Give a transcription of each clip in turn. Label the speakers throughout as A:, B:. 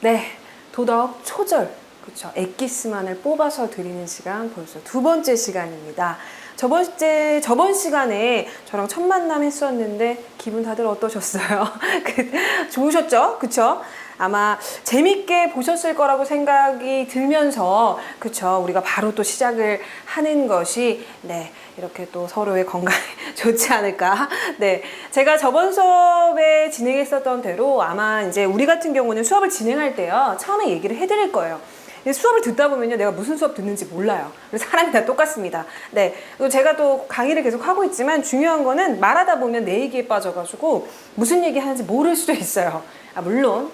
A: 네, 도덕 초절, 그쵸. 엑기스만을 뽑아서 드리는 시간 벌써 두 번째 시간입니다. 저번 시간에 저랑 첫 만남 했었는데 기분 다들 어떠셨어요? 좋으셨죠? 그쵸? 아마 재밌게 보셨을 거라고 생각이 들면서, 그쵸? 우리가 바로 또 시작을 하는 것이, 네, 이렇게 또 서로의 건강에 좋지 않을까. 네, 제가 저번 수업에 진행했었던 대로 아마 이제 우리 같은 경우는 수업을 진행할 때요, 처음에 얘기를 해드릴 거예요. 수업을 듣다 보면요, 내가 무슨 수업 듣는지 몰라요. 사람이 다 똑같습니다. 네, 제가 또 강의를 계속 하고 있지만 중요한 거는 말하다 보면 내 얘기에 빠져가지고 무슨 얘기 하는지 모를 수도 있어요. 물론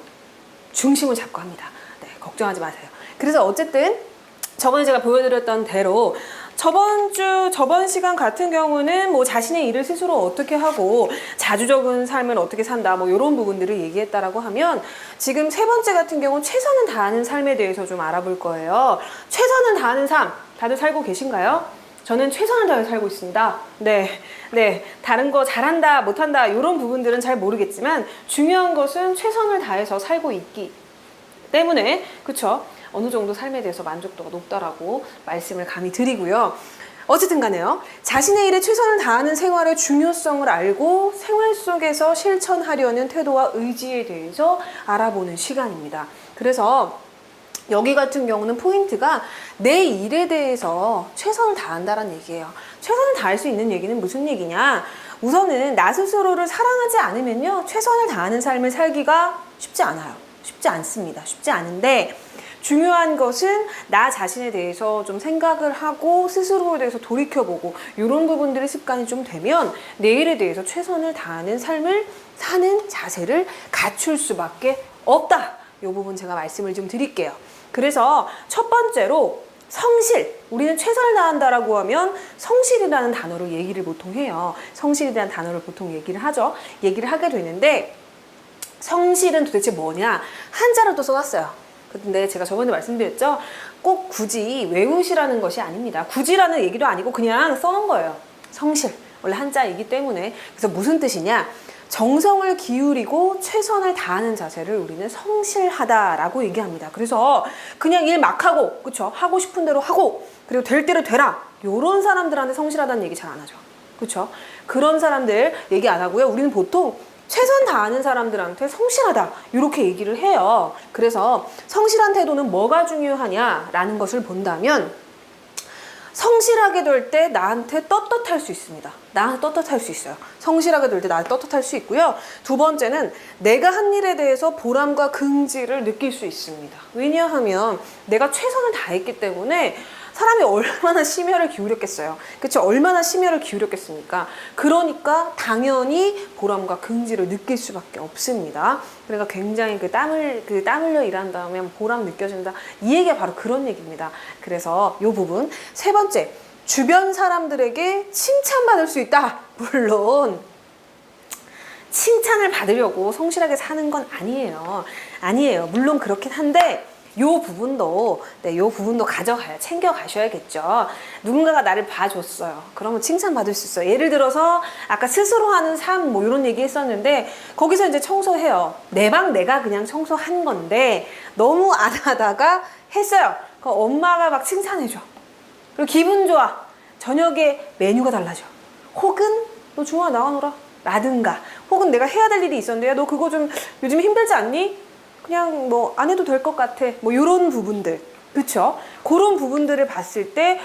A: 중심을 잡고 합니다. 네, 걱정하지 마세요. 그래서 어쨌든 저번에 제가 보여드렸던 대로 저번 시간 같은 경우는 뭐 자신의 일을 스스로 어떻게 하고 자주적인 삶을 어떻게 산다, 뭐 이런 부분들을 얘기했다라고 하면, 지금 세 번째 같은 경우는 최선을 다하는 삶에 대해서 좀 알아볼 거예요. 최선을 다하는 삶 다들 살고 계신가요? 저는 최선을 다해 살고 있습니다. 네, 다른 거 잘한다 못한다 이런 부분들은 잘 모르겠지만 중요한 것은 최선을 다해서 살고 있기 때문에, 그쵸? 어느 정도 삶에 대해서 만족도가 높다라고 말씀을 감히 드리고요. 어쨌든 간에요, 자신의 일에 최선을 다하는 생활의 중요성을 알고 생활 속에서 실천하려는 태도와 의지에 대해서 알아보는 시간입니다. 그래서 여기 같은 경우는 포인트가 내 일에 대해서 최선을 다한다는 얘기예요. 최선을 다할 수 있는 얘기는 무슨 얘기냐? 우선은 나 스스로를 사랑하지 않으면요, 최선을 다하는 삶을 살기가 쉽지 않아요. 쉽지 않습니다. 쉽지 않은데, 중요한 것은 나 자신에 대해서 좀 생각을 하고 스스로에 대해서 돌이켜보고 이런 부분들의 습관이 좀 되면 내일에 대해서 최선을 다하는 삶을 사는 자세를 갖출 수밖에 없다. 이 부분 제가 말씀을 좀 드릴게요. 그래서 첫 번째로 성실, 우리는 최선을 다한다라고 하면 성실이라는 단어를 얘기를 보통 해요. 성실이라는 단어를 보통 얘기를 하게 되는데, 성실은 도대체 뭐냐? 한자로 또 써놨어요. 근데 제가 저번에 말씀드렸죠? 꼭 굳이 외우시라는 것이 아닙니다. 굳이라는 얘기도 아니고 그냥 써놓은 거예요. 성실, 원래 한자이기 때문에. 그래서 무슨 뜻이냐? 정성을 기울이고 최선을 다하는 자세를 우리는 성실하다라고 얘기합니다. 그래서 그냥 일 막 하고, 그쵸? 하고 싶은 대로 하고, 그리고 될 대로 되라, 요런 사람들한테 성실하다는 얘기 잘 안 하죠. 그쵸? 그런 사람들 얘기 안 하고요. 우리는 보통 최선 다하는 사람들한테 성실하다, 이렇게 얘기를 해요. 그래서 성실한 태도는 뭐가 중요하냐라는 것을 본다면, 성실하게 될 때 나한테 떳떳할 수 있습니다. 나한테 떳떳할 수 있어요. 성실하게 될 때 나한테 떳떳할 수 있고요. 두 번째는 내가 한 일에 대해서 보람과 긍지를 느낄 수 있습니다. 왜냐하면 내가 최선을 다했기 때문에. 사람이 얼마나 심혈을 기울였겠어요. 그쵸? 얼마나 심혈을 기울였겠습니까? 그러니까 당연히 보람과 긍지를 느낄 수밖에 없습니다. 그러니까 굉장히 땀 흘려 일한 다음에 보람 느껴진다, 이 얘기가 바로 그런 얘기입니다. 그래서 이 부분. 세 번째, 주변 사람들에게 칭찬받을 수 있다. 물론 칭찬을 받으려고 성실하게 사는 건 아니에요. 물론 그렇긴 한데, 요 부분도 챙겨가셔야겠죠. 누군가가 나를 봐줬어요. 그러면 칭찬받을 수 있어요. 예를 들어서 아까 스스로 하는 삶, 뭐 이런 얘기 했었는데, 거기서 이제 청소해요. 내 방 내가 그냥 청소한 건데 너무 안 하다가 했어요. 그럼 엄마가 막 칭찬해줘. 그리고 기분 좋아. 저녁에 메뉴가 달라져. 혹은 너 중아 나와노라 라든가, 혹은 내가 해야 될 일이 있었는데, 야, 너 그거 좀 요즘 힘들지 않니? 그냥 뭐 안 해도 될 것 같아, 뭐 이런 부분들, 그쵸? 그런 부분들을 봤을 때,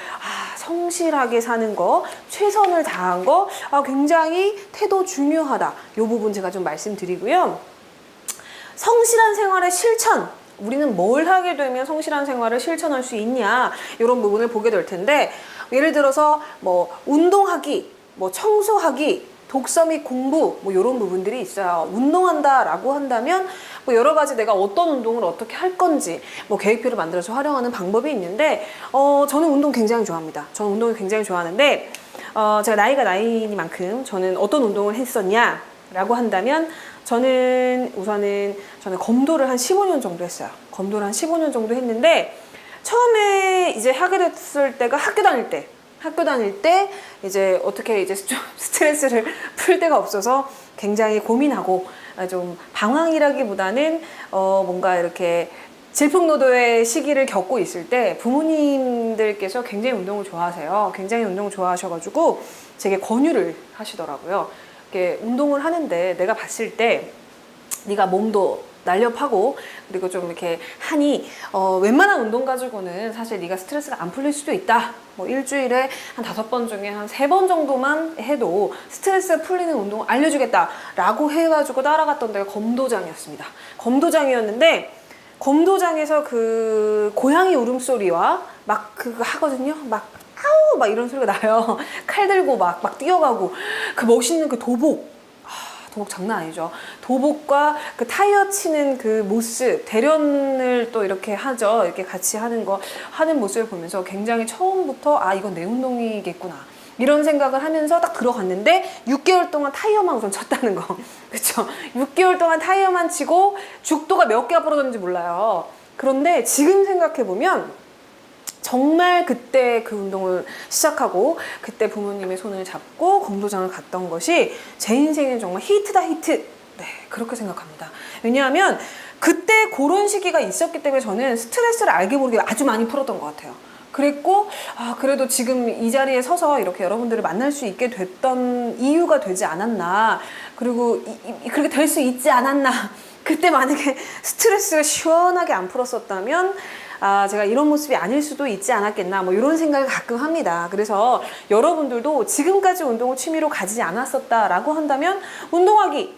A: 성실하게 사는 거, 최선을 다한 거, 굉장히 태도 중요하다. 이 부분 제가 좀 말씀드리고요. 성실한 생활의 실천, 우리는 뭘 하게 되면 성실한 생활을 실천할 수 있냐, 이런 부분을 보게 될 텐데, 예를 들어서 뭐 운동하기, 뭐 청소하기, 독서 및 공부, 뭐 이런 부분들이 있어요. 운동한다라고 한다면 뭐 여러 가지 내가 어떤 운동을 어떻게 할 건지 뭐 계획표를 만들어서 활용하는 방법이 있는데, 저는 운동 굉장히 좋아합니다. 저는 운동을 굉장히 좋아하는데, 제가 나이가 나이니만큼 저는 어떤 운동을 했었냐라고 한다면, 저는 검도를 한 15년 정도 했어요. 검도를 한 15년 정도 했는데, 처음에 이제 하게 됐을 때가 학교 다닐 때, 학교 다닐 때 이제 어떻게 이제 좀 스트레스를 풀 데가 없어서 굉장히 고민하고 좀 방황이라기보다는 뭔가 이렇게 질풍노도의 시기를 겪고 있을 때 부모님들께서 굉장히 운동을 좋아하세요. 굉장히 운동을 좋아하셔가지고 제게 권유를 하시더라고요. 이렇게 운동을 하는데 내가 봤을 때 네가 몸도 날렵하고 그리고 좀 이렇게 하니 웬만한 운동 가지고는 사실 네가 스트레스가 안 풀릴 수도 있다. 뭐 일주일에 한 5번 중에 한 3번 정도만 해도 스트레스가 풀리는 운동을 알려주겠다라고 해가지고 따라갔던 데가 검도장이었습니다. 검도장이었는데 검도장에서 그 고양이 울음소리와 막 그거 하거든요. 막 아우 막 이런 소리가 나요. 칼 들고 막 뛰어가고 그 멋있는 그 도복. 도복 장난 아니죠. 도복과 그 타이어 치는 그 모습, 대련을 또 이렇게 하죠. 이렇게 같이 하는 모습을 보면서 굉장히 처음부터 이건 내 운동이겠구나. 이런 생각을 하면서 딱 들어갔는데 6개월 동안 타이어만 우선 쳤다는 거. 그쵸? 6개월 동안 타이어만 치고 죽도가 몇 개가 부러졌는지 몰라요. 그런데 지금 생각해보면 정말 그때 그 운동을 시작하고 그때 부모님의 손을 잡고 검도장을 갔던 것이 제 인생에 정말 히트다 히트. 네, 그렇게 생각합니다. 왜냐하면 그때 그런 시기가 있었기 때문에 저는 스트레스를 알게 모르게 아주 많이 풀었던 것 같아요. 그랬고 그래도 지금 이 자리에 서서 이렇게 여러분들을 만날 수 있게 됐던 이유가 되지 않았나. 그리고 그렇게 될 수 있지 않았나. 그때 만약에 스트레스가 시원하게 안 풀었었다면 제가 이런 모습이 아닐 수도 있지 않았겠나 뭐 이런 생각을 가끔 합니다. 그래서 여러분들도 지금까지 운동을 취미로 가지지 않았었다라고 한다면 운동하기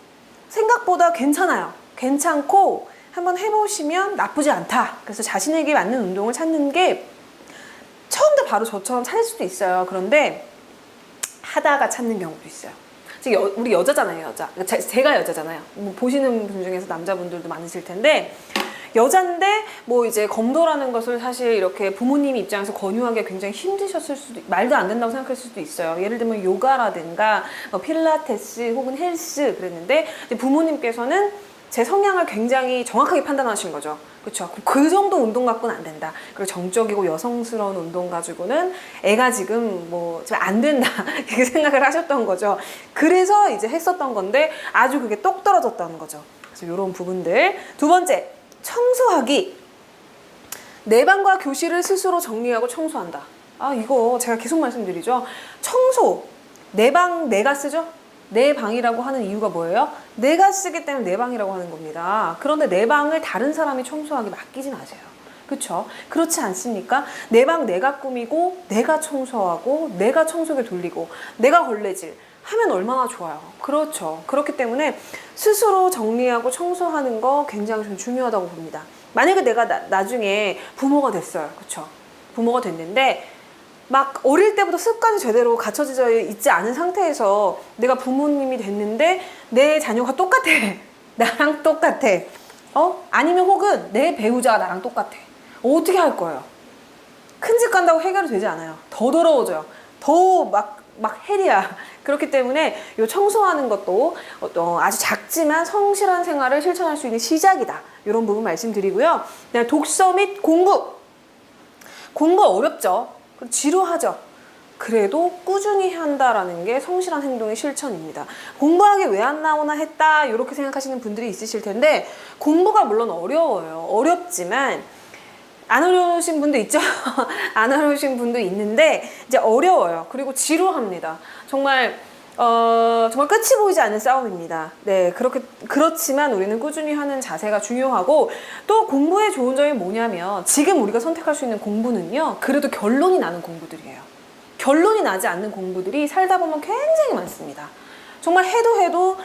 A: 생각보다 괜찮아요. 괜찮고 한번 해보시면 나쁘지 않다. 그래서 자신에게 맞는 운동을 찾는 게 처음부터 바로 저처럼 찾을 수도 있어요. 그런데 하다가 찾는 경우도 있어요. 우리 여자잖아요, 여자. 제가 여자잖아요. 뭐 보시는 분 중에서 남자분들도 많으실 텐데 여잔데 뭐 이제 검도라는 것을 사실 이렇게 부모님 입장에서 권유하기가 굉장히 힘드셨을 수도, 말도 안 된다고 생각할 수도 있어요. 예를 들면 요가라든가 뭐 필라테스 혹은 헬스 그랬는데 부모님께서는 제 성향을 굉장히 정확하게 판단하신 거죠. 그렇죠? 그 정도 운동 갖고는 안 된다. 그리고 정적이고 여성스러운 운동 가지고는 애가 지금 안 된다. 이렇게 생각을 하셨던 거죠. 그래서 이제 했었던 건데 아주 그게 똑 떨어졌다는 거죠. 그래서 이런 부분들. 두 번째, 청소하기. 내 방과 교실을 스스로 정리하고 청소한다. 이거 제가 계속 말씀드리죠. 청소. 내 방 내가 쓰죠? 내 방이라고 하는 이유가 뭐예요? 내가 쓰기 때문에 내 방이라고 하는 겁니다. 그런데 내 방을 다른 사람이 청소하기 맡기지 마세요. 그렇죠? 그렇지 않습니까? 내 방 내가 꾸미고 내가 청소하고 내가 청소기 돌리고 내가 걸레질 하면 얼마나 좋아요. 그렇죠. 그렇기 때문에 스스로 정리하고 청소하는 거 굉장히 좀 중요하다고 봅니다. 만약에 내가 나중에 부모가 됐어요. 그렇죠? 부모가 됐는데 막 어릴 때부터 습관이 제대로 갖춰져 있지 않은 상태에서 내가 부모님이 됐는데 내 자녀가 똑같아. 나랑 똑같아. 아니면 혹은 내 배우자가 나랑 똑같아. 어떻게 할 거예요? 큰 집 간다고 해결이 되지 않아요. 더 더러워져요. 더 막 헬이야. 그렇기 때문에 이 청소하는 것도 아주 작지만 성실한 생활을 실천할 수 있는 시작이다. 이런 부분 말씀드리고요. 독서 및 공부. 공부 어렵죠. 지루하죠. 그래도 꾸준히 한다라는 게 성실한 행동의 실천입니다. 공부하기 왜 안 나오나 했다 이렇게 생각하시는 분들이 있으실 텐데 공부가 물론 어려워요. 어렵지만 안 어려우신 분도 있죠. 안 어려우신 분도 있는데 이제 어려워요. 그리고 지루합니다. 정말 끝이 보이지 않는 싸움입니다. 네, 그렇지만 우리는 꾸준히 하는 자세가 중요하고 또 공부의 좋은 점이 뭐냐면 지금 우리가 선택할 수 있는 공부는요, 그래도 결론이 나는 공부들이에요. 결론이 나지 않는 공부들이 살다 보면 굉장히 많습니다. 정말 해도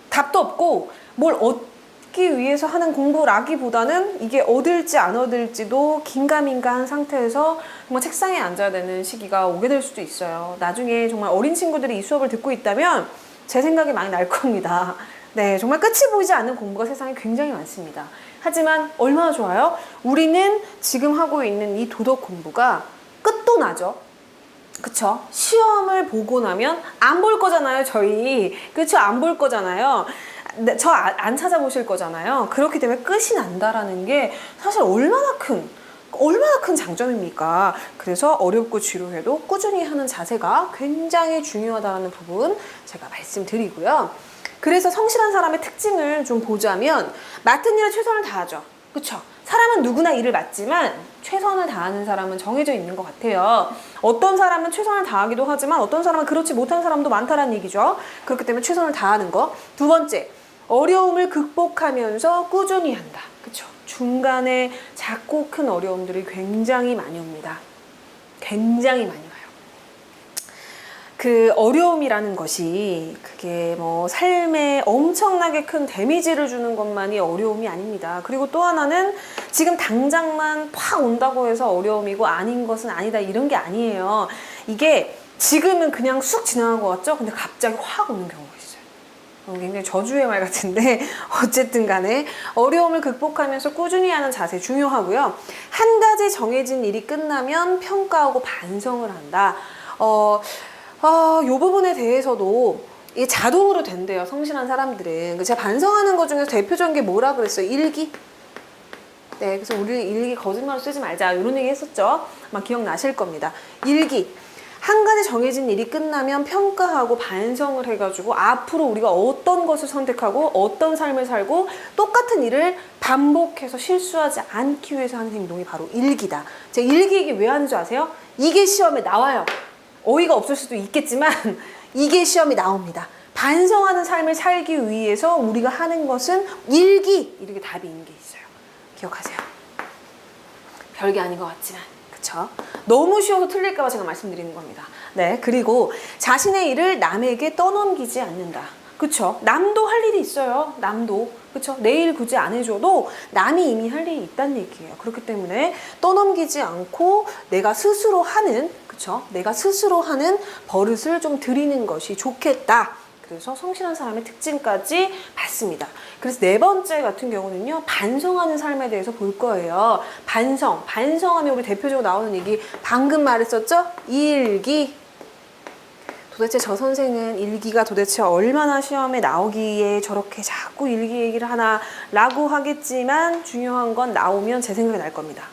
A: 답도 없고 뭘 얻기 위해서 하는 공부라기보다는 이게 얻을지 안 얻을지도 긴가민가한 상태에서 정말 책상에 앉아야 되는 시기가 오게 될 수도 있어요. 나중에 정말 어린 친구들이 이 수업을 듣고 있다면 제 생각이 많이 날 겁니다. 네, 정말 끝이 보이지 않는 공부가 세상에 굉장히 많습니다. 하지만 얼마나 좋아요? 우리는 지금 하고 있는 이 도덕 공부가 끝도 나죠. 그쵸? 시험을 보고 나면 안 볼 거잖아요, 저희. 그쵸? 안 볼 거잖아요. 저 안 찾아보실 거잖아요. 그렇기 때문에 끝이 난다라는 게 사실 얼마나 큰 얼마나 큰 장점입니까? 그래서 어렵고 지루해도 꾸준히 하는 자세가 굉장히 중요하다는 부분 제가 말씀드리고요. 그래서 성실한 사람의 특징을 좀 보자면 맡은 일에 최선을 다하죠. 그쵸? 사람은 누구나 일을 맡지만 최선을 다하는 사람은 정해져 있는 것 같아요. 어떤 사람은 최선을 다하기도 하지만 어떤 사람은 그렇지 못한 사람도 많다는 얘기죠. 그렇기 때문에 최선을 다하는 거. 두 번째, 어려움을 극복하면서 꾸준히 한다. 그쵸? 중간에 작고 큰 어려움들이 굉장히 많이 옵니다. 굉장히 많이 와요. 그 어려움이라는 것이 그게 뭐 삶에 엄청나게 큰 데미지를 주는 것만이 어려움이 아닙니다. 그리고 또 하나는 지금 당장만 팍 온다고 해서 어려움이고 아닌 것은 아니다 이런 게 아니에요. 이게 지금은 그냥 쑥 지나간 것 같죠? 근데 갑자기 확 오는 경우가 있어요. 굉장히 저주의 말 같은데 어쨌든 간에 어려움을 극복하면서 꾸준히 하는 자세 중요하고요. 한 가지 정해진 일이 끝나면 평가하고 반성을 한다. 이 부분에 대해서도 이게 자동으로 된대요. 성실한 사람들은. 제가 반성하는 것 중에서 대표적인 게 뭐라 그랬어요? 일기. 네, 그래서 우리 일기 거짓말로 쓰지 말자 이런 얘기 했었죠. 아마 기억나실 겁니다. 일기. 한 가지 정해진 일이 끝나면 평가하고 반성을 해가지고 앞으로 우리가 어떤 것을 선택하고 어떤 삶을 살고 똑같은 일을 반복해서 실수하지 않기 위해서 하는 행동이 바로 일기다. 제가 일기 얘기 왜 하는 줄 아세요? 이게 시험에 나와요. 어이가 없을 수도 있겠지만 이게 시험이 나옵니다. 반성하는 삶을 살기 위해서 우리가 하는 것은 일기. 이렇게 답이 있는 게 있어요. 기억하세요. 별게 아닌 것 같지만. 그쵸? 너무 쉬워서 틀릴까 봐 제가 말씀드리는 겁니다. 네, 그리고 자신의 일을 남에게 떠넘기지 않는다. 그쵸? 남도 할 일이 있어요. 남도. 그쵸? 내일 굳이 안 해줘도 남이 이미 할 일이 있다는 얘기예요. 그렇기 때문에 떠넘기지 않고 내가 스스로 하는, 그쵸? 내가 스스로 하는 버릇을 좀 들이는 것이 좋겠다. 그래서 성실한 사람의 특징까지 봤습니다. 그래서 네 번째 같은 경우는요, 반성하는 삶에 대해서 볼 거예요. 반성하면 우리 대표적으로 나오는 얘기 방금 말했었죠? 일기. 도대체 저 선생은 일기가 도대체 얼마나 시험에 나오기에 저렇게 자꾸 일기 얘기를 하나 라고 하겠지만 중요한 건 나오면 제 생각이 날 겁니다.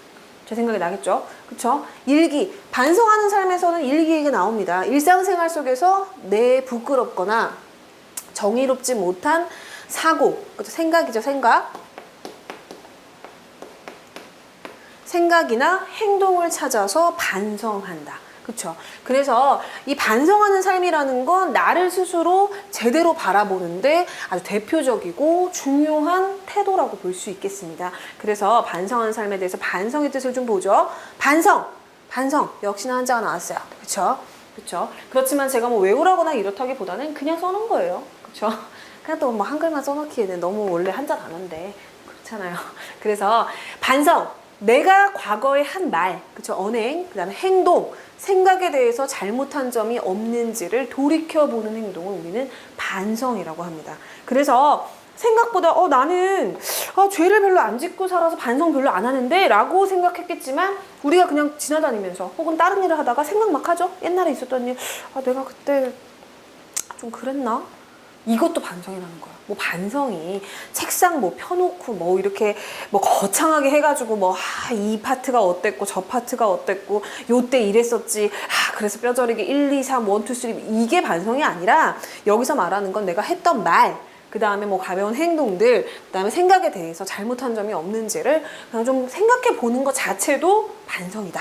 A: 제 생각이 나겠죠? 그쵸? 일기. 반성하는 삶에서는 일기 얘기가 나옵니다. 일상생활 속에서 내 부끄럽거나 정의롭지 못한 사고, 그쵸? 생각이죠, 생각. 생각이나 행동을 찾아서 반성한다. 그쵸? 그래서 이 반성하는 삶이라는 건 나를 스스로 제대로 바라보는데 아주 대표적이고 중요한 태도라고 볼 수 있겠습니다. 그래서 반성하는 삶에 대해서 반성의 뜻을 좀 보죠. 반성! 역시나 한자가 나왔어요. 그쵸? 그렇지만 제가 뭐 외우라거나 이렇다기보다는 그냥 써놓은 거예요. 그쵸? 그냥 또 뭐 한글만 써놓기에는 너무 원래 한자 단어인데 그렇잖아요. 그래서 반성! 내가 과거에 한 말, 그쵸? 언행, 그 다음에 행동, 생각에 대해서 잘못한 점이 없는지를 돌이켜보는 행동을 우리는 반성이라고 합니다. 그래서 생각보다 나는 죄를 별로 안 짓고 살아서 반성 별로 안 하는데 라고 생각했겠지만 우리가 그냥 지나다니면서 혹은 다른 일을 하다가 생각 막 하죠. 옛날에 있었던 일, 내가 그때 좀 그랬나? 이것도 반성이라는 거야. 뭐 반성이 책상 뭐 펴놓고 뭐 이렇게 뭐 거창하게 해가지고 뭐 이 파트가 어땠고 저 파트가 어땠고 요때 이랬었지. 그래서 뼈저리게 1, 2, 3, 1, 2, 3 이게 반성이 아니라 여기서 말하는 건 내가 했던 말, 그 다음에 뭐 가벼운 행동들, 그 다음에 생각에 대해서 잘못한 점이 없는지를 그냥 좀 생각해 보는 것 자체도 반성이다.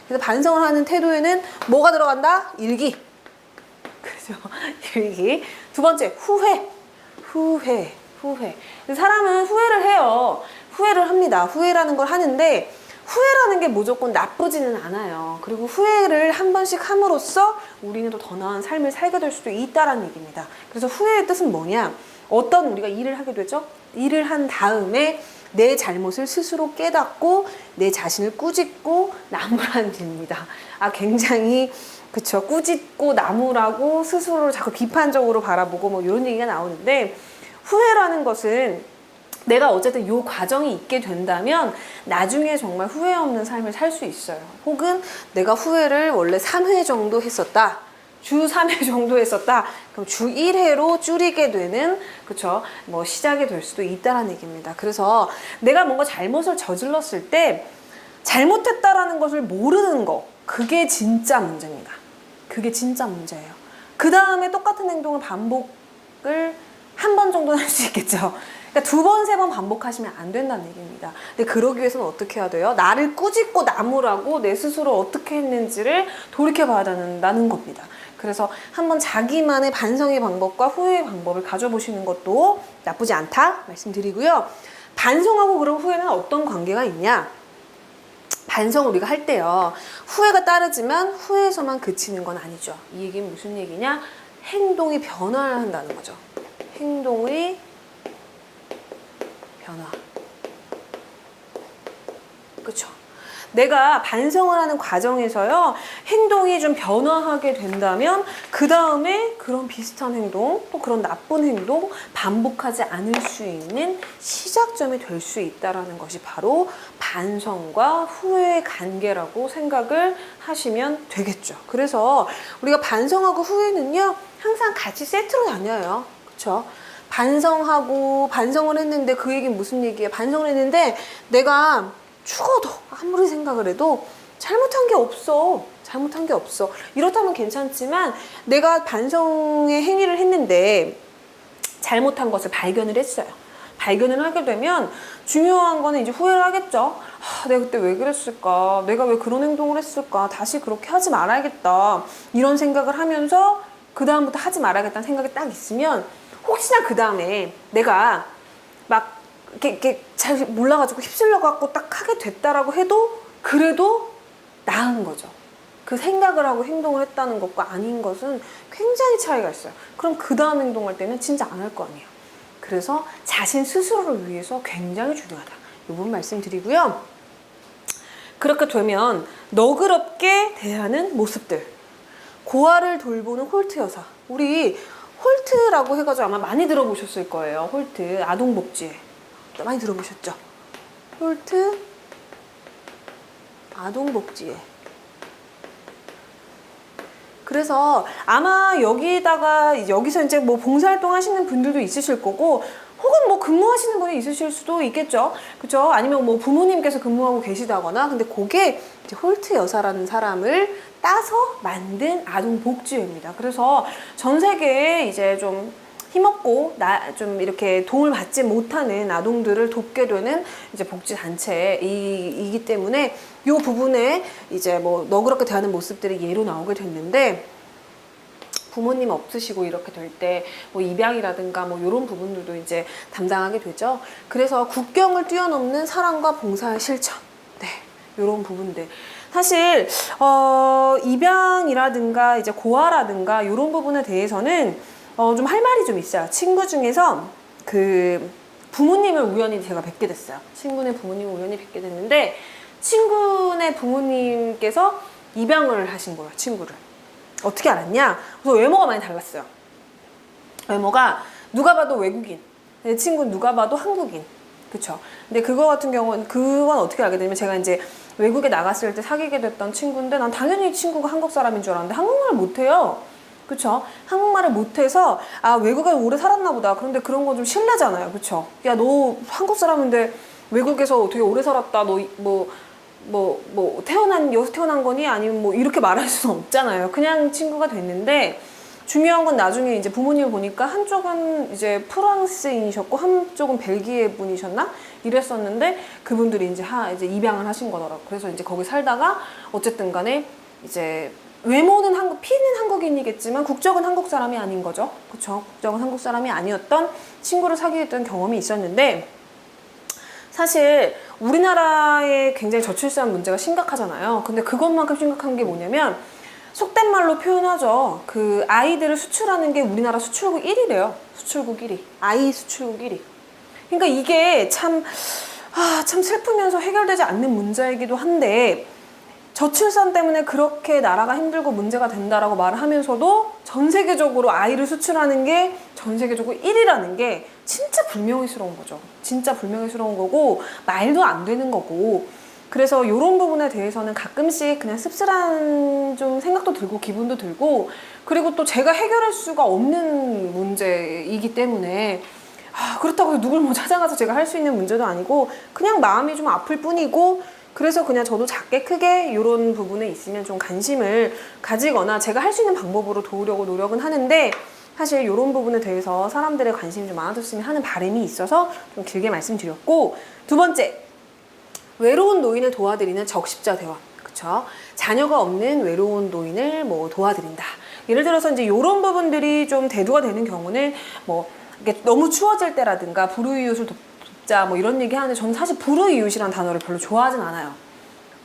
A: 그래서 반성을 하는 태도에는 뭐가 들어간다? 일기. 그죠? 일기. 두 번째, 후회. 사람은 후회를 해요. 후회를 합니다. 후회라는 걸 하는데 후회라는 게 무조건 나쁘지는 않아요. 그리고 후회를 한 번씩 함으로써 우리는 또 더 나은 삶을 살게 될 수도 있다는 얘기입니다. 그래서 후회의 뜻은 뭐냐? 어떤 우리가 일을 하게 되죠? 일을 한 다음에 내 잘못을 스스로 깨닫고 내 자신을 꾸짖고 나무라는 일입니다. 굉장히 그쵸, 꾸짖고 나무라고 스스로를 자꾸 비판적으로 바라보고 뭐 이런 얘기가 나오는데, 후회라는 것은 내가 어쨌든 요 과정이 있게 된다면 나중에 정말 후회 없는 삶을 살 수 있어요. 혹은 내가 후회를 원래 3회 정도 했었다, 주 3회 정도 했었다, 그럼 주 1회로 줄이게 되는, 그쵸, 뭐 시작이 될 수도 있다는 얘기입니다. 그래서 내가 뭔가 잘못을 저질렀을 때 잘못했다라는 것을 모르는 거, 그게 진짜 문제입니다. 그게 진짜 문제예요. 그 다음에 똑같은 행동을 반복을 한 번 정도는 할 수 있겠죠. 그러니까 2번, 3번 반복하시면 안 된다는 얘기입니다. 근데 그러기 위해서는 어떻게 해야 돼요? 나를 꾸짖고 나무라고 내 스스로 어떻게 했는지를 돌이켜봐야 된다는 겁니다. 그래서 한번 자기만의 반성의 방법과 후회의 방법을 가져보시는 것도 나쁘지 않다 말씀드리고요. 반성하고 그런 후회는 어떤 관계가 있냐? 반성을 우리가 할 때요, 후회가 따르지만 후회에서만 그치는 건 아니죠. 이 얘기는 무슨 얘기냐? 행동이 변화를 한다는 거죠. 행동의 변화. 그쵸? 내가 반성을 하는 과정에서요, 행동이 좀 변화하게 된다면 그 다음에 그런 비슷한 행동, 또 그런 나쁜 행동 반복하지 않을 수 있는 시작점이 될 수 있다는 것이 바로 반성과 후회의 관계라고 생각을 하시면 되겠죠. 그래서 우리가 반성하고 후회는요, 항상 같이 세트로 다녀요. 그쵸? 반성을 했는데 그 얘기는 무슨 얘기예요? 반성을 했는데 내가 죽어도 아무리 생각을 해도 잘못한 게 없어. 잘못한 게 없어. 이렇다면 괜찮지만 내가 반성의 행위를 했는데 잘못한 것을 발견을 했어요. 발견을 하게 되면 중요한 거는 이제 후회를 하겠죠. 내가 그때 왜 그랬을까? 내가 왜 그런 행동을 했을까? 다시 그렇게 하지 말아야겠다. 이런 생각을 하면서 그 다음부터 하지 말아야겠다는 생각이 딱 있으면 혹시나 그 다음에 내가 막 이렇게 잘 몰라가지고 휩쓸려갖고 딱 하게 됐다라고 해도 그래도 나은 거죠. 그 생각을 하고 행동을 했다는 것과 아닌 것은 굉장히 차이가 있어요. 그럼 그 다음 행동할 때는 진짜 안 할 거 아니에요. 그래서 자신 스스로를 위해서 굉장히 중요하다. 이 부분 말씀드리고요. 그렇게 되면 너그럽게 대하는 모습들. 고아를 돌보는 홀트 여사. 우리 홀트라고 해가지고 아마 많이 들어보셨을 거예요. 홀트, 아동복지회. 많이 들어보셨죠? 홀트, 아동복지회. 그래서 아마 여기서 이제 뭐 봉사활동 하시는 분들도 있으실 거고, 혹은 뭐 근무하시는 분이 있으실 수도 있겠죠. 그죠? 아니면 뭐 부모님께서 근무하고 계시다거나. 근데 그게 이제 홀트 여사라는 사람을 따서 만든 아동복지회입니다. 그래서 전 세계에 이제 좀 힘없고 좀 이렇게 도움을 받지 못하는 아동들을 돕게 되는 이제 복지 단체이기 때문에 이 부분에 이제 뭐 너그럽게 대하는 모습들이 예로 나오게 됐는데, 부모님 없으시고 이렇게 될 때 뭐 입양이라든가 뭐 이런 부분들도 이제 담당하게 되죠. 그래서 국경을 뛰어넘는 사랑과 봉사의 실천, 네, 이런 부분들. 사실 입양이라든가 이제 고아라든가 이런 부분에 대해서는 좀 할 말이 좀 있어요. 친구 중에서 그 부모님을 우연히 제가 뵙게 됐어요. 친구네 부모님을 우연히 뵙게 됐는데, 친구네 부모님께서 입양을 하신 거예요, 친구를. 어떻게 알았냐? 그래서 외모가 많이 달랐어요. 외모가 누가 봐도 외국인, 내 친구는 누가 봐도 한국인. 그쵸? 근데 그거 같은 경우는, 그건 어떻게 알게 되냐면, 제가 이제 외국에 나갔을 때 사귀게 됐던 친구인데, 난 당연히 친구가 한국 사람인 줄 알았는데 한국말을 못해요. 그쵸? 한국말을 못해서, 아, 외국에 오래 살았나 보다. 그런데 그런 건 좀 실례잖아요. 그쵸? 야, 너 한국 사람인데 외국에서 되게 오래 살았다. 너 여기서 태어난 거니? 아니면 뭐 이렇게 말할 수는 없잖아요. 그냥 친구가 됐는데, 중요한 건 나중에 이제 부모님을 보니까 한쪽은 이제 프랑스인이셨고 한쪽은 벨기에 분이셨나? 이랬었는데 그분들이 이제 입양을 하신 거더라고요. 그래서 이제 거기 살다가 어쨌든 간에 이제 외모는 피는 한국인이겠지만 국적은 한국 사람이 아닌 거죠. 그쵸? 국적은 한국 사람이 아니었던 친구를 사귀었던 경험이 있었는데, 사실 우리나라에 굉장히 저출산 문제가 심각하잖아요. 근데 그것만큼 심각한 게 뭐냐면, 속된 말로 표현하죠. 그 아이들을 수출하는 게 우리나라 수출국 1위래요. 수출국 1위. 아이 수출국 1위. 그러니까 이게 참 슬프면서 해결되지 않는 문제이기도 한데, 저출산 때문에 그렇게 나라가 힘들고 문제가 된다라고 말을 하면서도 전 세계적으로 아이를 수출하는 게 전 세계적으로 1위라는 게 진짜 불명예스러운 거죠. 진짜 불명예스러운 거고 말도 안 되는 거고. 그래서 이런 부분에 대해서는 가끔씩 그냥 씁쓸한 좀 생각도 들고 기분도 들고, 그리고 또 제가 해결할 수가 없는 문제이기 때문에 그렇다고 누굴 뭐 찾아가서 제가 할 수 있는 문제도 아니고 그냥 마음이 좀 아플 뿐이고, 그래서 그냥 저도 작게 크게 이런 부분에 있으면 좀 관심을 가지거나 제가 할 수 있는 방법으로 도우려고 노력은 하는데, 사실 이런 부분에 대해서 사람들의 관심이 좀 많아졌으면 하는 바람이 있어서 좀 길게 말씀드렸고, 두 번째, 외로운 노인을 도와드리는 적십자 대원. 그쵸? 자녀가 없는 외로운 노인을 뭐 도와드린다. 예를 들어서 이제 이런 부분들이 좀 대두가 되는 경우는 뭐 이게 너무 추워질 때라든가 불우이웃을 돕자 뭐 이런 얘기 하는데, 저는 사실 불우이웃이라는 단어를 별로 좋아하진 않아요.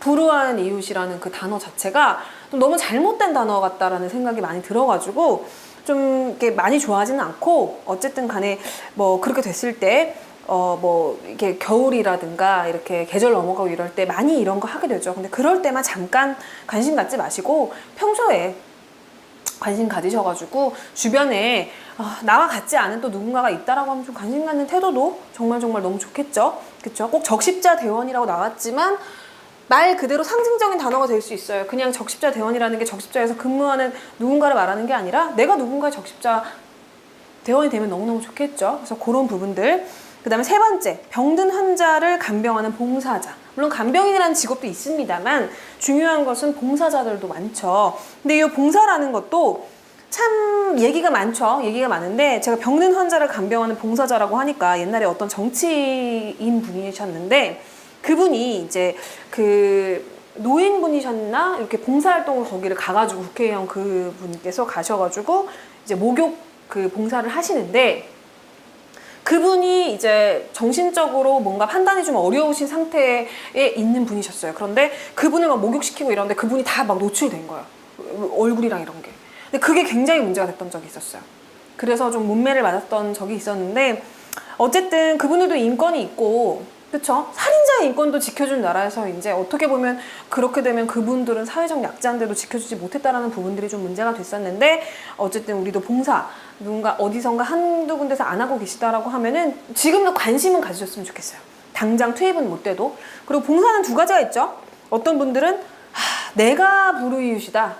A: 불우한 이웃이라는 그 단어 자체가 좀 너무 잘못된 단어 같다라는 생각이 많이 들어가지고 좀 이렇게 많이 좋아하지는 않고, 어쨌든 간에 뭐 그렇게 됐을 때 뭐 이렇게 겨울이라든가 이렇게 계절 넘어가고 이럴 때 많이 이런 거 하게 되죠. 근데 그럴 때만 잠깐 관심 갖지 마시고 평소에 관심 가지셔가지고 주변에 나와 같지 않은 또 누군가가 있다라고 하면 좀 관심 갖는 태도도 정말 너무 좋겠죠. 그쵸? 꼭 적십자 대원이라고 나왔지만 말 그대로 상징적인 단어가 될 수 있어요. 그냥 적십자 대원이라는 게 적십자에서 근무하는 누군가를 말하는 게 아니라 내가 누군가의 적십자 대원이 되면 너무너무 좋겠죠. 그래서 그런 부분들. 그 다음에 세 번째, 병든 환자를 간병하는 봉사자. 물론 간병인이라는 직업도 있습니다만 중요한 것은 봉사자들도 많죠. 근데 이 봉사라는 것도 참 얘기가 많죠. 얘기가 많은데, 제가 병든 환자를 간병하는 봉사자라고 하니까 옛날에 어떤 정치인 분이셨는데, 그분이 이제 그 노인분이셨나? 이렇게 봉사활동을 거기를 가가지고 국회의원 그분께서 가셔가지고 이제 목욕 그 봉사를 하시는데, 그분이 이제 정신적으로 뭔가 판단이 좀 어려우신 상태에 있는 분이셨어요. 그런데 그분을 막 목욕시키고 이러는데 그분이 다 막 노출된 거예요. 얼굴이랑 이런 게. 근데 그게 굉장히 문제가 됐던 적이 있었어요. 그래서 좀 문매를 맞았던 적이 있었는데, 어쨌든 그분들도 인권이 있고, 그쵸? 살인자의 인권도 지켜준 나라에서 이제 어떻게 보면 그렇게 되면 그분들은 사회적 약자인데도 지켜주지 못했다라는 부분들이 좀 문제가 됐었는데, 어쨌든 우리도 봉사, 누군가 어디선가 한두 군데서 안 하고 계시다라고 하면은 지금도 관심은 가지셨으면 좋겠어요. 당장 투입은 못 돼도. 그리고 봉사는 두 가지가 있죠. 어떤 분들은 내가 불우이웃이다,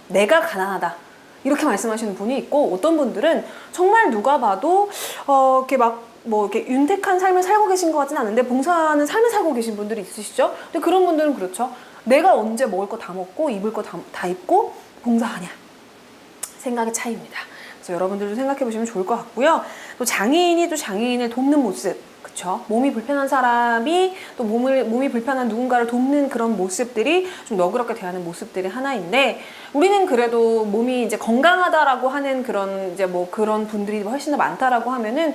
A: 내가 가난하다, 이렇게 말씀하시는 분이 있고, 어떤 분들은 정말 누가 봐도 이렇게 막 뭐 이렇게 윤택한 삶을 살고 계신 것 같지는 않은데 봉사하는 삶을 살고 계신 분들이 있으시죠. 근데 그런 분들은 그렇죠. 내가 언제 먹을 거 다 먹고 입을 거 다 입고 봉사하냐, 생각의 차이입니다. 그래서 여러분들도 생각해 보시면 좋을 것 같고요. 또 장애인이 또 장애인을 돕는 모습, 그쵸? 몸이 불편한 사람이 또 몸이 불편한 누군가를 돕는 그런 모습들이 좀 너그럽게 대하는 모습들이 하나인데, 우리는 그래도 몸이 이제 건강하다라고 하는 그런 이제 뭐 그런 분들이 훨씬 더 많다라고 하면은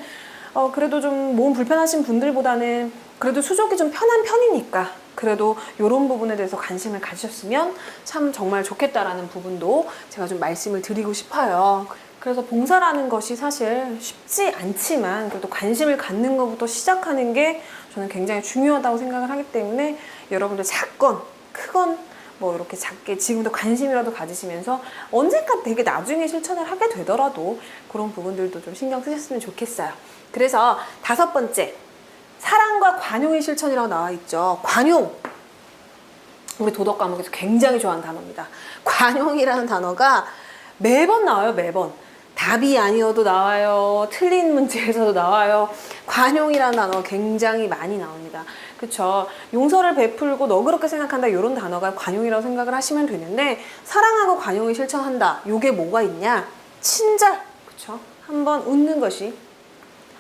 A: 그래도 좀 몸 불편하신 분들보다는 그래도 수족이 좀 편한 편이니까 그래도 이런 부분에 대해서 관심을 가지셨으면 참 정말 좋겠다라는 부분도 제가 좀 말씀을 드리고 싶어요. 그래서 봉사라는 것이 사실 쉽지 않지만 그래도 관심을 갖는 것부터 시작하는 게 저는 굉장히 중요하다고 생각을 하기 때문에, 여러분들 작건 크건 뭐 이렇게 작게 지금도 관심이라도 가지시면서 언젠가 되게 나중에 실천을 하게 되더라도 그런 부분들도 좀 신경 쓰셨으면 좋겠어요. 그래서 다섯 번째, 사랑과 관용의 실천이라고 나와 있죠. 관용, 우리 도덕 과목에서 굉장히 좋아하는 단어입니다. 관용이라는 단어가 매번 나와요. 매번. 답이 아니어도 나와요. 틀린 문제에서도 나와요. 관용이라는 단어가 굉장히 많이 나옵니다. 그쵸? 용서를 베풀고 너그럽게 생각한다, 이런 단어가 관용이라고 생각을 하시면 되는데, 사랑하고 관용을 실천한다, 요게 뭐가 있냐? 친절, 그쵸? 한번 웃는 것이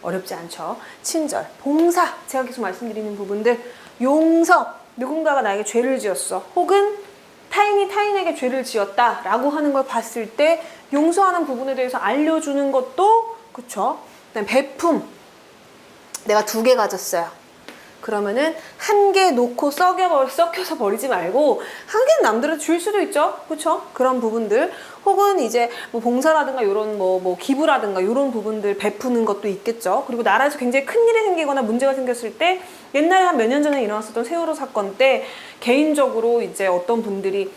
A: 어렵지 않죠? 친절, 봉사, 제가 계속 말씀드리는 부분들, 용서, 누군가가 나에게 죄를 지었어, 혹은 타인이 타인에게 죄를 지었다 라고 하는 걸 봤을 때 용서하는 부분에 대해서 알려주는 것도, 그쵸? 그다음에 베품, 내가 2개 가졌어요. 그러면은 1개 놓고 썩혀서 버리지 말고 1개는 남들한테 줄 수도 있죠. 그쵸? 그런 부분들, 혹은 이제 뭐 봉사라든가 이런 뭐 기부라든가 이런 부분들 베푸는 것도 있겠죠. 그리고 나라에서 굉장히 큰 일이 생기거나 문제가 생겼을 때, 옛날에 한 몇 년 전에 일어났었던 세월호 사건 때 개인적으로 이제 어떤 분들이,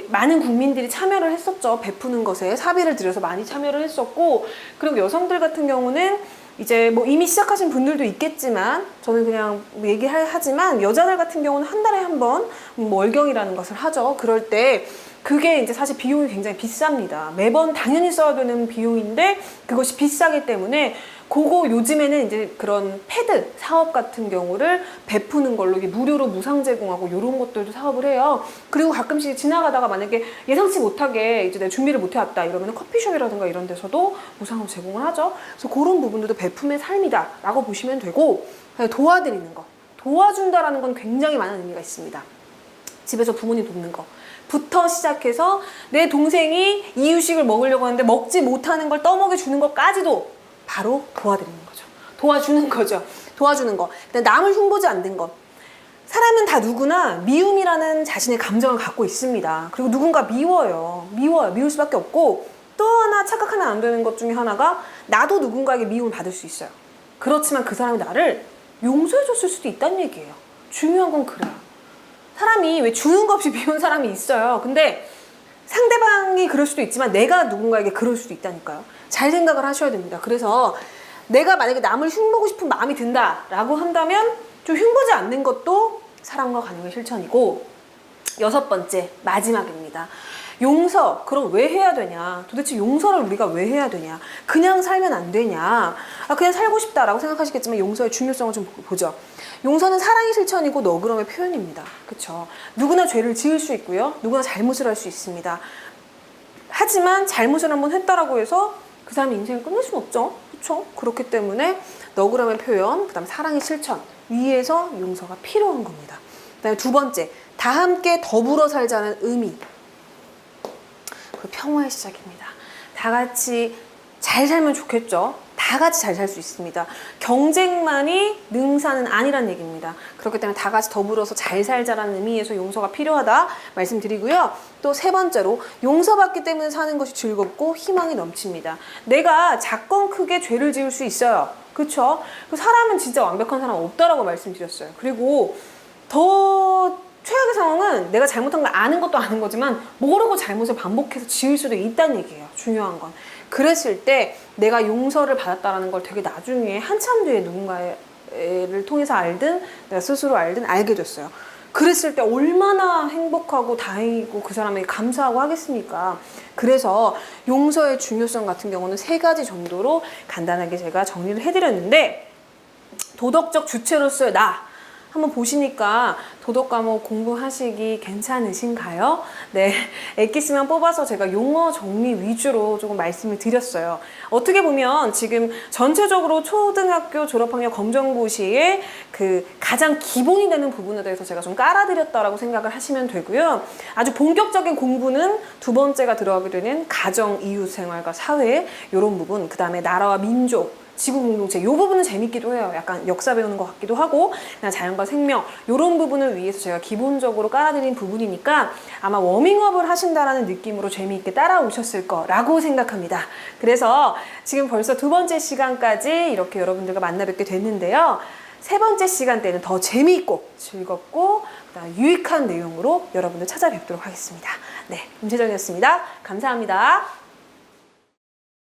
A: 많은 국민들이 참여를 했었죠. 베푸는 것에 사비를 들여서 많이 참여를 했었고, 그리고 여성들 같은 경우는 이제 뭐 이미 시작하신 분들도 있겠지만, 저는 그냥 얘기하지만 여자들 같은 경우는 한 달에 한 번 월경이라는 것을 하죠. 그럴 때 그게 이제 사실 비용이 굉장히 비쌉니다. 매번 당연히 써야 되는 비용인데 그것이 비싸기 때문에 그거 요즘에는 이제 그런 패드 사업 같은 경우를 베푸는 걸로 이게 무료로 무상 제공하고 이런 것들도 사업을 해요. 그리고 가끔씩 지나가다가 만약에 예상치 못하게 이제 내가 준비를 못 해왔다 이러면 커피숍이라든가 이런 데서도 무상으로 제공을 하죠. 그래서 그런 부분들도 베품의 삶이다라고 보시면 되고, 도와드리는 거, 도와준다라는 건 굉장히 많은 의미가 있습니다. 집에서 부모님 돕는 거 부터 시작해서 내 동생이 이유식을 먹으려고 하는데 먹지 못하는 걸 떠먹여주는 것까지도 바로 도와드리는 거죠. 도와주는 거죠. 도와주는 거. 남을 흉보지 않는 것. 사람은 다 누구나 미움이라는 자신의 감정을 갖고 있습니다. 그리고 누군가 미워요. 미울 수밖에 없고, 또 하나 착각하면 안 되는 것 중에 하나가 나도 누군가에게 미움을 받을 수 있어요. 그렇지만 그 사람이 나를 용서해줬을 수도 있다는 얘기예요. 중요한 건 그래요. 사람이 왜 주는 것 없이 미운 사람이 있어요. 근데 상대방이 그럴 수도 있지만 내가 누군가에게 그럴 수도 있다니까요. 잘 생각을 하셔야 됩니다. 그래서 내가 만약에 남을 흉보고 싶은 마음이 든다라고 한다면 좀 흉보지 않는 것도 사랑과 관용의 실천이고, 6번째 마지막입니다. 용서. 그럼 왜 해야 되냐? 도대체 용서를 우리가 왜 해야 되냐? 그냥 살면 안 되냐? 그냥 살고 싶다라고 생각하시겠지만 용서의 중요성을 좀 보죠. 용서는 사랑의 실천이고 너그러움의 표현입니다. 그렇죠? 누구나 죄를 지을 수 있고요. 누구나 잘못을 할 수 있습니다. 하지만 잘못을 한번 했다라고 해서 그 사람의 인생을 끝낼 수는 없죠. 그렇죠? 그렇기 때문에 너그러움의 표현, 그다음에 사랑의 실천 위에서 용서가 필요한 겁니다. 그다음에 2번째, 다 함께 더불어 살자는 의미. 그 평화의 시작입니다. 다 같이 잘 살면 좋겠죠. 다 같이 잘 살 수 있습니다. 경쟁만이 능사는 아니란 얘기입니다. 그렇기 때문에 다 같이 더불어서 잘 살자라는 의미에서 용서가 필요하다 말씀드리고요. 또 3번째로 용서받기 때문에 사는 것이 즐겁고 희망이 넘칩니다. 내가 작건 크게 죄를 지을 수 있어요. 그렇죠? 사람은 진짜 완벽한 사람 없다라고 말씀드렸어요. 그리고 더 최악의 상황은 내가 잘못한 걸 아는 것도 아는 거지만 모르고 잘못을 반복해서 지을 수도 있다는 얘기예요. 중요한 건. 그랬을 때 내가 용서를 받았다는 걸 되게 나중에 한참 뒤에 누군가를 통해서 알든 내가 스스로 알든 알게 됐어요. 그랬을 때 얼마나 행복하고 다행이고 그 사람에게 감사하고 하겠습니까? 그래서 용서의 중요성 같은 경우는 3가지 정도로 간단하게 제가 정리를 해드렸는데, 도덕적 주체로서의 나 한번 보시니까 도덕 과목 공부하시기 괜찮으신가요? 네, 엑기스만 뽑아서 제가 용어 정리 위주로 조금 말씀을 드렸어요. 어떻게 보면 지금 전체적으로 초등학교 졸업학력 검정고 시에 그 가장 기본이 되는 부분에 대해서 제가 좀 깔아드렸다라고 생각을 하시면 되고요. 아주 본격적인 공부는 2번째가 들어가게 되는 가정, 이웃생활과 사회 이런 부분, 그 다음에 나라와 민족, 지구공동체 이 부분은 재밌기도 해요. 약간 역사 배우는 것 같기도 하고, 자연과 생명 이런 부분을 위해서 제가 기본적으로 깔아드린 부분이니까 아마 워밍업을 하신다라는 느낌으로 재미있게 따라오셨을 거라고 생각합니다. 그래서 지금 벌써 2번째 시간까지 이렇게 여러분들과 만나 뵙게 됐는데요. 3번째 시간 때는 더 재미있고 즐겁고 그다음 유익한 내용으로 여러분들 찾아뵙도록 하겠습니다. 네, 임채정이었습니다. 감사합니다.